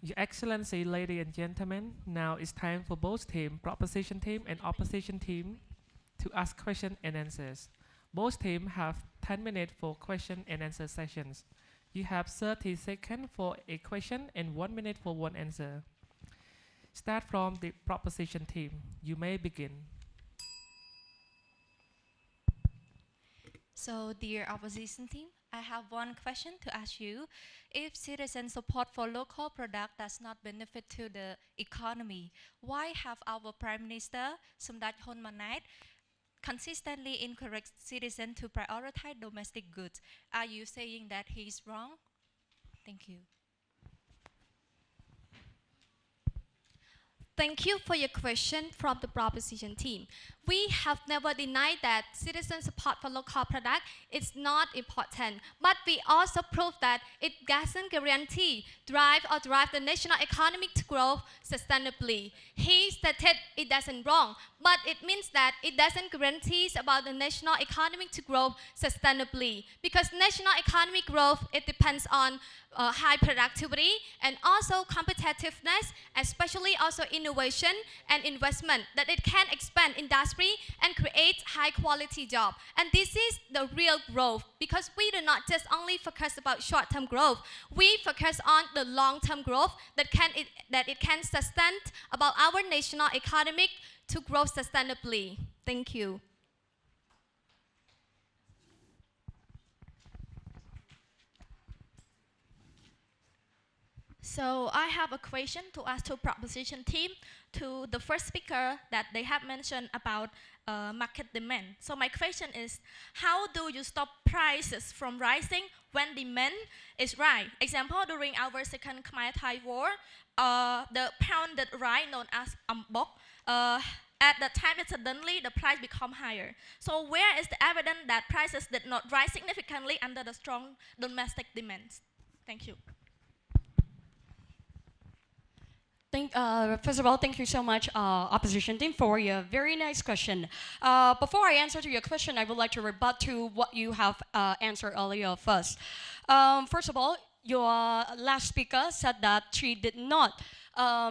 Your Excellency, ladies and gentlemen, now it's time for both team, proposition team and opposition team, to ask questions and answers. Both teams have 10 minutes for question and answer sessions. You have 30 seconds for a question and 1 minute for one answer. Start from the proposition team. You may begin. So, dear opposition team, I have one question to ask you. If citizen support for local product does not benefit to the economy, why have our Prime Minister, Somdat Hun Manet, consistently encouraged citizens to prioritize domestic goods? Are you saying that he is wrong? Thank you. Thank you for your question from the proposition team. We have never denied that citizen support for local product is not important, but we also prove that it doesn't guarantee drive the national economic to grow sustainably. He stated it doesn't wrong, but it means that it doesn't guarantee about the national economic to grow sustainably, because national economic growth, it depends on high productivity and also competitiveness, especially also innovation and investment, that it can expand industry and create high quality job. And this is the real growth, because we do not just only focus about short-term growth. We focus on the long-term growth that it can sustain about our national economic to grow sustainably. Thank you. So I have a question to ask to proposition team, to the first speaker that they have mentioned about market demand. So my question is, how do you stop prices from rising when demand is right? Example, during our second Khmer-Thai war, the pounded rice known as ambok, at that time, suddenly the price become higher. So where is the evidence that prices did not rise significantly under the strong domestic demands? Thank you. First of all, thank you so much, opposition team, for your very nice question. Before I answer to your question, I would like to rebut to what you have answered earlier first. First of all, your last speaker said that she did not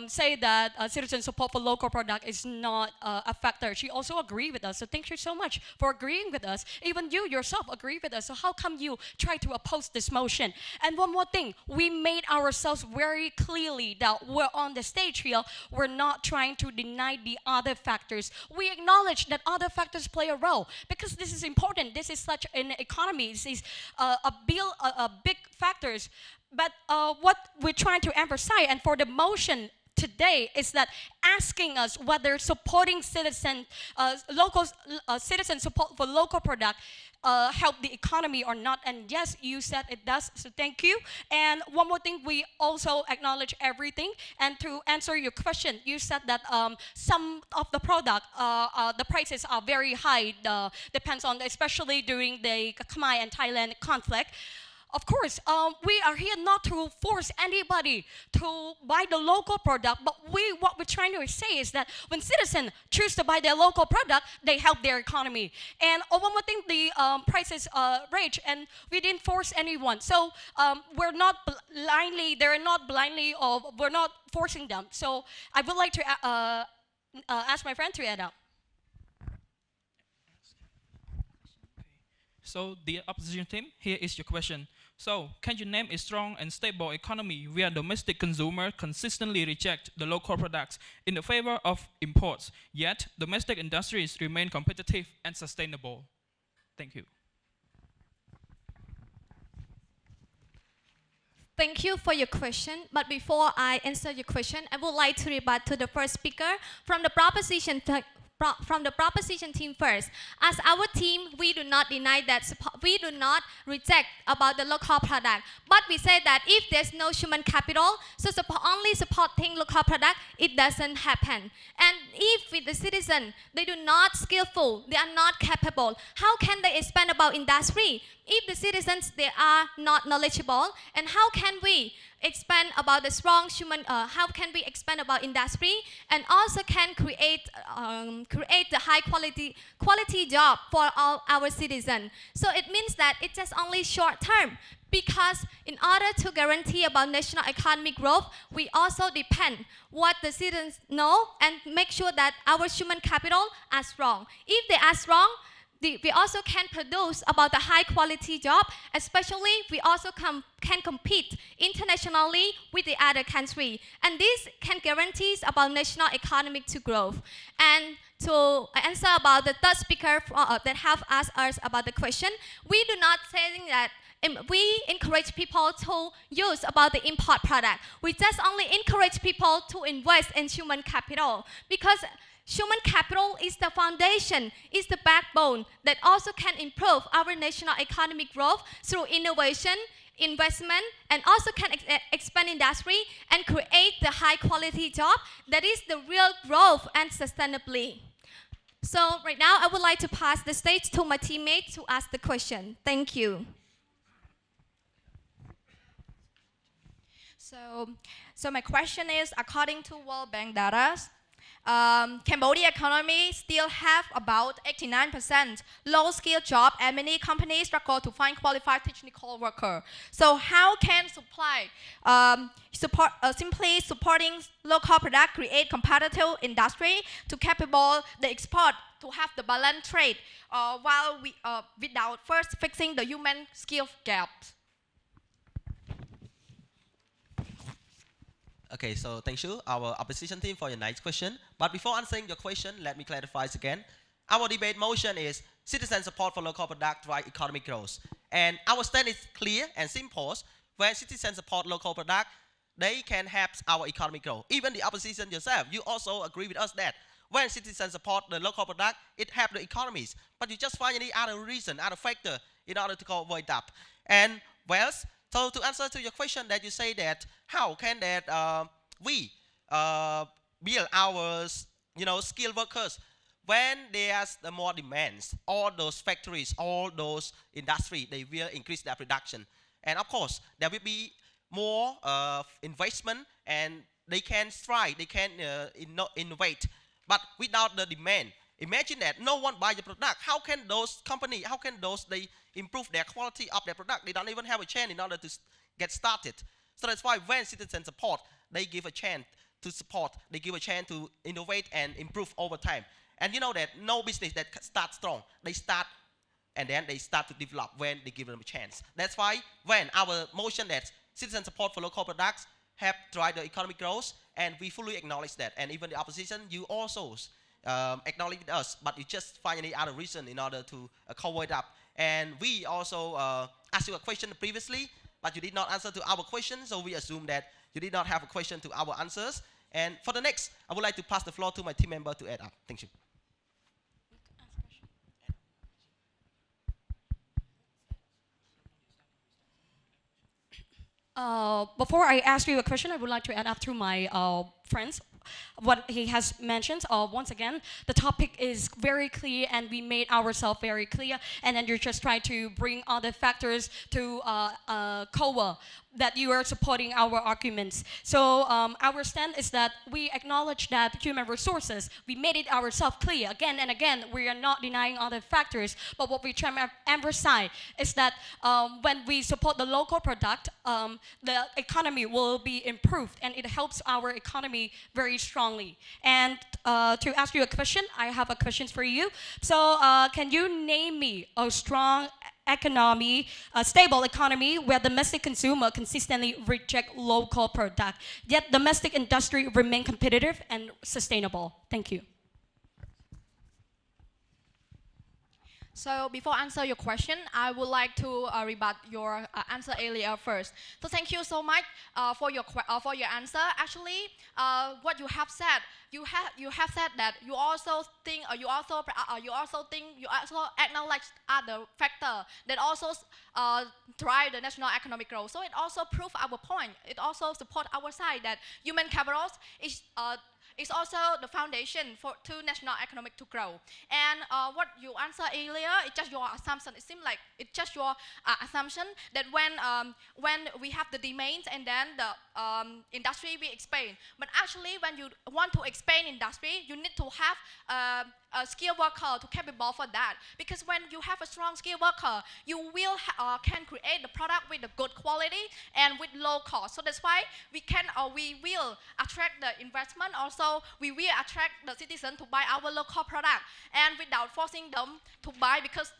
say that citizen support for local product is not a factor. She also agreed with us. So thank you so much for agreeing with us. Even you yourself agree with us. So how come you try to oppose this motion? And one more thing, we made ourselves very clearly that we're on the stage here. We're not trying to deny the other factors. We acknowledge that other factors play a role, because this is important. This is such an economy. This is a big factors. But what we're trying to emphasize, and for the motion today, is that asking us whether supporting citizen support for local product help the economy or not. And yes, you said it does, so thank you. And one more thing, we also acknowledge everything. And to answer your question, you said that some of the product, the prices are very high, depends on, especially during the Khmer and Thailand conflict. Of course, we are here not to force anybody to buy the local product, but what we're trying to say is that when citizens choose to buy their local product, they help their economy. And one more thing, the prices range, and we didn't force anyone. So we're not blindly, or we're not forcing them. So I would like to ask my friend to add up. So, the opposition team, here is your question. So, can you name a strong and stable economy where domestic consumers consistently reject the local products in the favor of imports, yet domestic industries remain competitive and sustainable? Thank you. Thank you for your question. But before I answer your question, I would like to rebut to the first speaker from the proposition team first. As our team, we do not deny that we do not reject about the local product, but we say that if there's no human capital, so only supporting local product, it doesn't happen. And if with the citizen, they do not skillful, they are not capable, how can they expand about industry? If the citizens, they are not knowledgeable, and how can we expand about the strong human, how can we expand about industry, and also can create the high quality job for all our citizens. So it means that it's just only short term, because in order to guarantee about national economic growth, we also depend what the citizens know and make sure that our human capital are strong. If they are strong, we also can produce about the high quality job, especially we also can compete internationally with the other country. And this can guarantee about national economic to growth. And to answer about the third speaker that have asked us about the question, we do not say that we encourage people to use about the import product. We just only encourage people to invest in human capital, because human capital is the foundation, is the backbone that also can improve our national economic growth through innovation, investment, and also can expand industry and create the high quality job that is the real growth and sustainably. So right now I would like to pass the stage to my teammate to ask the question. Thank you. So my question is, according to World Bank data, Cambodia economy still have about 89% low-skilled job, and many companies struggle to find qualified technical workers. So how can simply supporting local product create competitive industry to capable the export to have the balanced trade, while without first fixing the human skill gaps? Okay, so thank you, our opposition team, for your nice question. But before answering your question, let me clarify again. Our debate motion is citizen support for local product drive economic growth. And our stand is clear and simple. When citizens support local product, they can help our economic growth. Even the opposition yourself, you also agree with us that when citizens support the local product, it helps the economies. But you just find any other reason, other factor in order to avoid that. And well, so to answer to your question that you say that how can that we build our skilled workers when there's the more demands, all those factories, all those industry, they will increase their production. And of course, there will be more investment and they can strive, they can innovate. But without the demand, imagine that no one buy the product. How can those companies, they improve their quality of their product? They don't even have a chance in order to get started. So that's why when citizens support, they give a chance to support, they give a chance to innovate and improve over time. And you know that no business that starts strong, they start and then they start to develop when they give them a chance. That's why when our motion that citizen support for local products help drive the economic growth, and we fully acknowledge that. And even the opposition, you also acknowledge us, but you just find any other reason in order to cover it up. And we also asked you a question previously, but you did not answer to our question, so we assume that you did not have a question to our answers. And for the next, I would like to pass the floor to my team member to add up. Thank you. Before I ask you a question, I would like to add up to my friends what he has mentioned. Once again, the topic is very clear and we made ourselves very clear, and then you're just trying to bring other factors to cover that you are supporting our arguments. So our stand is that we acknowledge that human resources, we made it ourselves clear again and again. We are not denying other factors, but what we try to emphasize is that when we support the local product, the economy will be improved and it helps our economy very strongly. And to ask you a question, I have a question for you. So can you name me a strong economy, a stable economy where domestic consumer consistently reject local product, yet domestic industry remain competitive and sustainable? Thank you. So before I answer your question, I would like to rebut your answer earlier first. So thank you so much for your answer. Actually, what you have said, you have said that you also acknowledge other factor that also drive the national economic growth. So it also proves our point. It also supports our side that human capital is also the foundation to national economic to grow. And what you answered earlier, it's just your assumption. It seems like it's just your assumption that when we have the demands and then the industry we expand. But actually, when you want to expand industry, you need to have a skilled worker to capable for that. Because when you have a strong skilled worker, you will can create the product with a good quality and with low cost. So that's why we will attract the investment. Also, we will attract the citizen to buy our local product, and without forcing them to buy because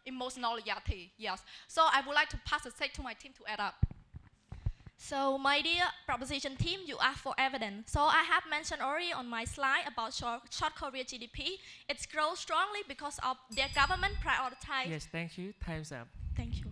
emotional loyalty. Yes. So I would like to pass the stage to my team to add up. So my dear proposition team, you asked for evidence. So I have mentioned already on my slide about South Korea GDP. It grows strongly because of their government prioritize. Yes, thank you. Time's up. Thank you.